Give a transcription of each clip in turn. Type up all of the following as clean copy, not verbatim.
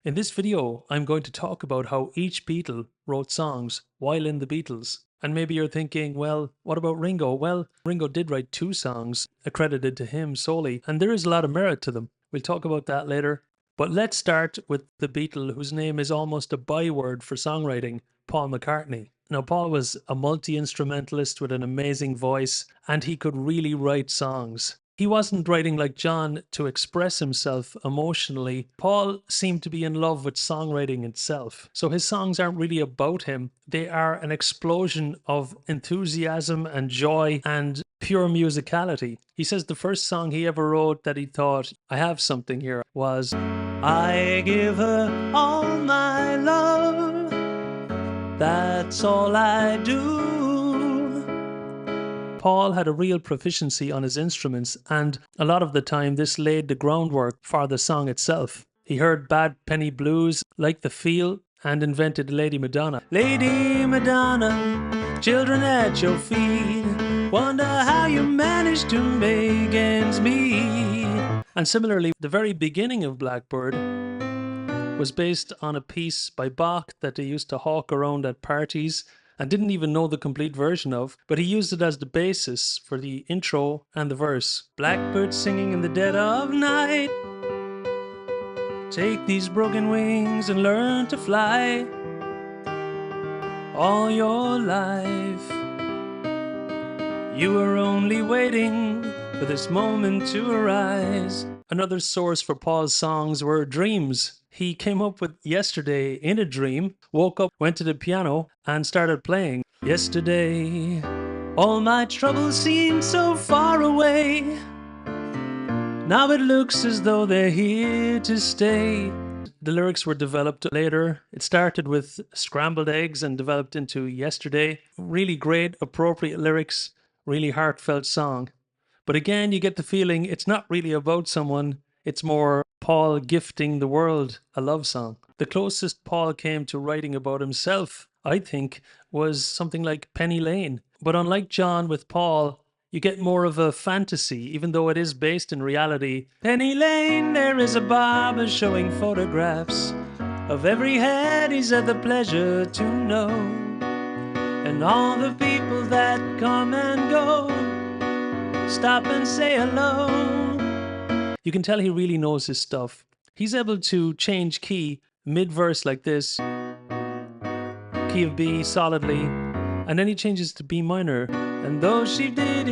In this video, I'm going to talk about how each Beatle wrote songs while in the Beatles. And maybe you're thinking, well, what about Ringo? Well, Ringo did write 2 songs accredited to him solely, and there is a lot of merit to them. We'll talk about that later. But let's start with the Beatle whose name is almost a byword for songwriting, Paul McCartney. Now, Paul was a multi-instrumentalist with an amazing voice, and he could really write songs. He wasn't writing like John to express himself emotionally. Paul seemed to be in love with songwriting itself. So his songs aren't really about him. They are an explosion of enthusiasm and joy and pure musicality. He says the first song he ever wrote that he thought, I have something here, was I give her all my love, that's all I do. Paul had a real proficiency on his instruments, and a lot of the time this laid the groundwork for the song itself. He heard Bad Penny Blues, liked the feel, and invented Lady Madonna. Lady Madonna, children at your feet, wonder how you managed to make ends meet. And similarly, the very beginning of Blackbird was based on a piece by Bach that they used to hawk around at parties and didn't even know the complete version of, but he used it as the basis for the intro and the verse. Blackbird singing in the dead of night, take these broken wings and learn to fly. All your life you were only waiting for this moment to arise. Another source for Paul's songs were dreams. He came up with Yesterday in a dream, woke up, went to the piano, and started playing. Yesterday, all my troubles seemed so far away. Now it looks as though they're here to stay. The lyrics were developed later. It started with scrambled eggs and developed into Yesterday. Really great, appropriate lyrics, really heartfelt song. But again, you get the feeling it's not really about someone. It's more Paul gifting the world a love song. The closest Paul came to writing about himself, I think, was something like Penny Lane. But unlike John with Paul, you get more of a fantasy, even though it is based in reality. Penny Lane, there is a barber showing photographs of every head he's had the pleasure to know, and all the people that come and go stop and say hello. You can tell he really knows his stuff. He's able to change key mid-verse like this, key of B solidly, and then he changes to B minor. And though she did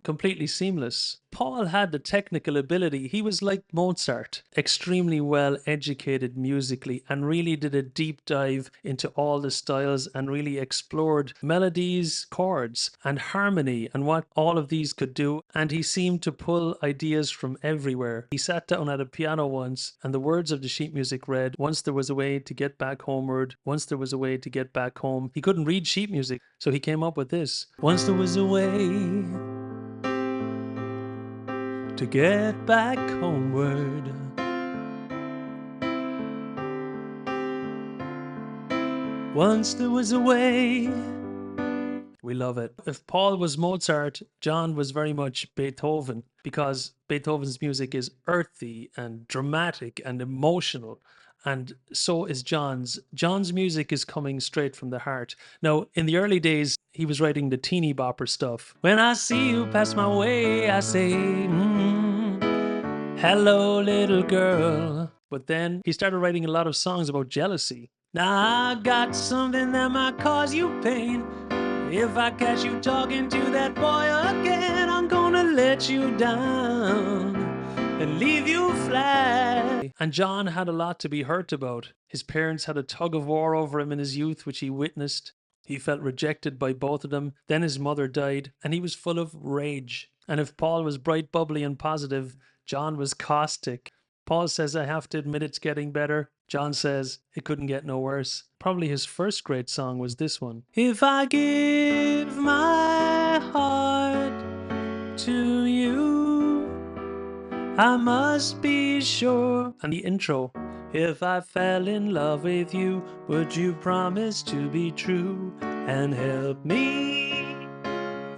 completely seamless. Paul had the technical ability. He was like Mozart, extremely well educated musically, and really did a deep dive into all the styles and really explored melodies, chords, and harmony and what all of these could do. And he seemed to pull ideas from everywhere. He sat down at a piano once, and the words of the sheet music read, once there was a way to get back homeward, once there was a way to get back home. He couldn't read sheet music, so he came up with this. Once there was a way to get back homeward. Once there was a way. We love it. If Paul was Mozart, John was very much Beethoven, because Beethoven's music is earthy and dramatic and emotional. And so is John's. John's music is coming straight from the heart. Now, in the early days, he was writing the teeny bopper stuff. When I see you pass my way, I say, hello, little girl. But then he started writing a lot of songs about jealousy. Now I got something that might cause you pain. If I catch you talking to that boy again, I'm gonna let you down and leave you flat. And John had a lot to be hurt about. His parents had a tug of war over him in his youth, which he witnessed. He felt rejected by both of them. Then his mother died, and he was full of rage. And if Paul was bright, bubbly, and positive, John was caustic. Paul says, I have to admit it's getting better. John says, it couldn't get no worse. Probably his first great song was this one. If I give my heart to you, I must be sure. And the intro. If I fell in love with you, would you promise to be true and help me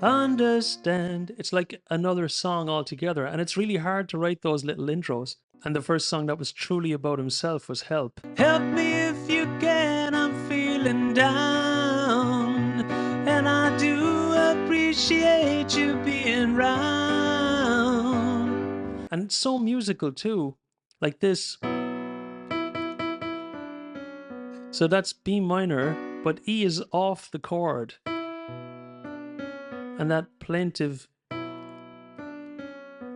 understand? It's like another song altogether, and it's really hard to write those little intros. And the first song that was truly about himself was Help. Help me if you can, I'm feeling down, and I do appreciate you being round. And it's so musical too, like this. So that's B minor, but E is off the chord. And that plaintive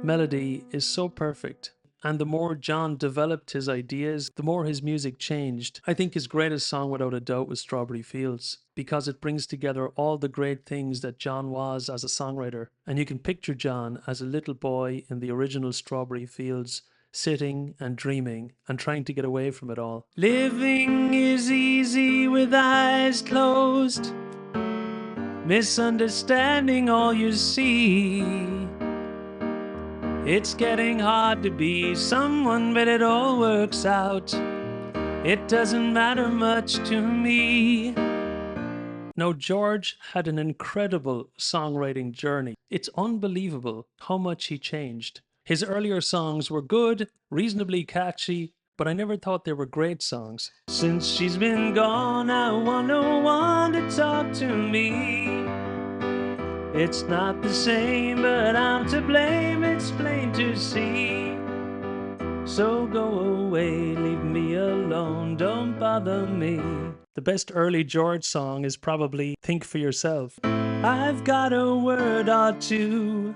melody is so perfect. And the more John developed his ideas, the more his music changed. I think his greatest song, without a doubt, was Strawberry Fields, because it brings together all the great things that John was as a songwriter. And you can picture John as a little boy in the original Strawberry Fields, sitting and dreaming and trying to get away from it all. Living is easy with eyes closed, misunderstanding all you see. It's getting hard to be someone, but it all works out. It doesn't matter much to me. Now, George had an incredible songwriting journey. It's unbelievable how much he changed. His earlier songs were good, reasonably catchy, but I never thought they were great songs. Since she's been gone, I want no one to talk to me. It's not the same, but I'm to blame, it's plain to see. So go away, leave me alone, don't bother me. The best early George song is probably Think for Yourself. I've got a word or two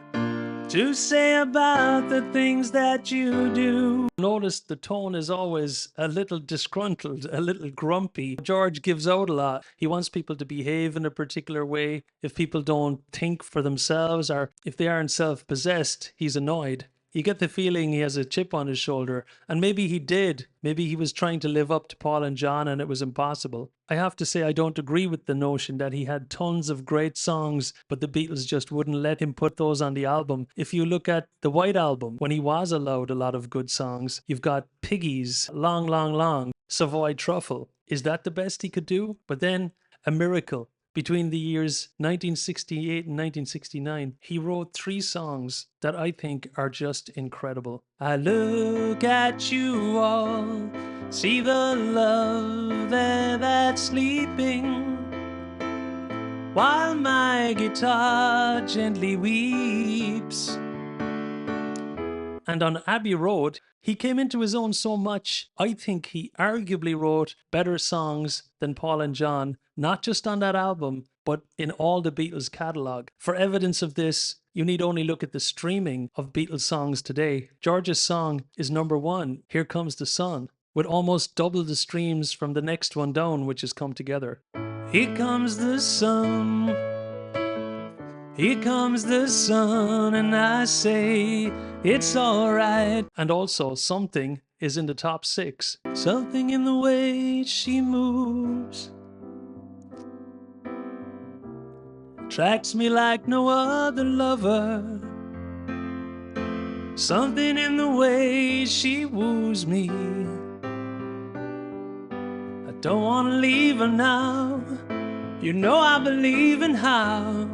to say about the things that you do. Notice the tone is always a little disgruntled, a little grumpy. George gives out a lot. He wants people to behave in a particular way. If people don't think for themselves, or if they aren't self-possessed, he's annoyed. You get the feeling he has a chip on his shoulder, and maybe he did. Maybe he was trying to live up to Paul and John and it was impossible. I have to say I don't agree with the notion that he had tons of great songs, but the Beatles just wouldn't let him put those on the album. If you look at the White Album, when he was allowed a lot of good songs, you've got Piggies, Long, Long, Long, Savoy Truffle. Is that the best he could do? But then A Miracle. Between the years 1968 and 1969, he wrote 3 songs that I think are just incredible. I look at you all, see the love there that's sleeping, while my guitar gently weeps. And on Abbey Road, he came into his own so much, I think he arguably wrote better songs than Paul and John, not just on that album, but in all the Beatles catalogue. For evidence of this, you need only look at the streaming of Beatles songs today. George's song is #1, Here Comes the Sun, with almost double the streams from the next one down, which has Come Together. Here comes the sun, here comes the sun, and I say it's alright. And also, Something is in the top 6. Something in the way she moves attracts me like no other lover. Something in the way she woos me. I don't want to leave her now. You know I believe in how.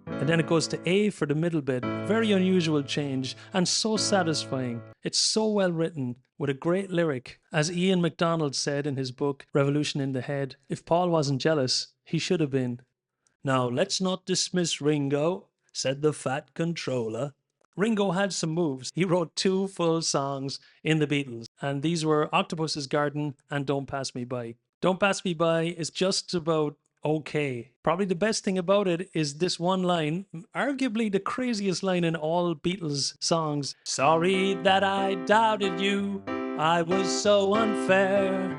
And then it goes to A for the middle bit. Very unusual change and so satisfying. It's so well written with a great lyric. As Ian MacDonald said in his book, Revolution in the Head, if Paul wasn't jealous, he should have been. Now, let's not dismiss Ringo, said the fat controller. Ringo had some moves. He wrote 2 full songs in the Beatles, and these were Octopus's Garden and Don't Pass Me By. Don't Pass Me By is just about okay. Probably the best thing about it is this one line, arguably the craziest line in all Beatles songs. Sorry that I doubted you, I was so unfair.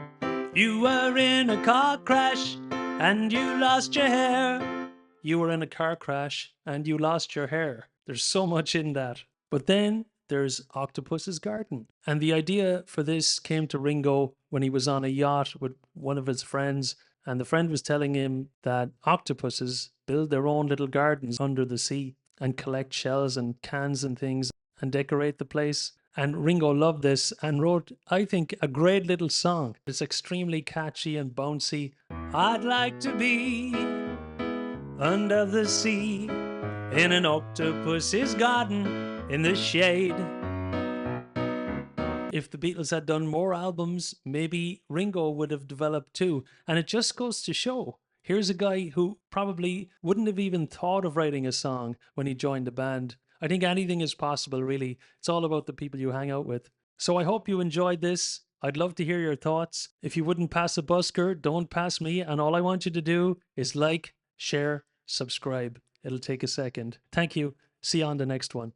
You were in a car crash and you lost your hair. You were in a car crash and you lost your hair. There's so much in that. But then there's Octopus's Garden. And the idea for this came to Ringo when he was on a yacht with one of his friends, and the friend was telling him that octopuses build their own little gardens under the sea and collect shells and cans and things and decorate the place. And Ringo loved this and wrote, I think, a great little song. It's extremely catchy and bouncy. I'd like to be under the sea in an octopus's garden. in the shade. If the Beatles had done more albums, maybe Ringo would have developed too. And it just goes to show, here's a guy who probably wouldn't have even thought of writing a song when he joined the band. I think anything is possible, really. It's all about the people you hang out with. So I hope you enjoyed this. I'd love to hear your thoughts. If you wouldn't pass a busker, don't pass me. And all I want you to do is like, share, subscribe. It'll take a second. Thank you. See you on the next one.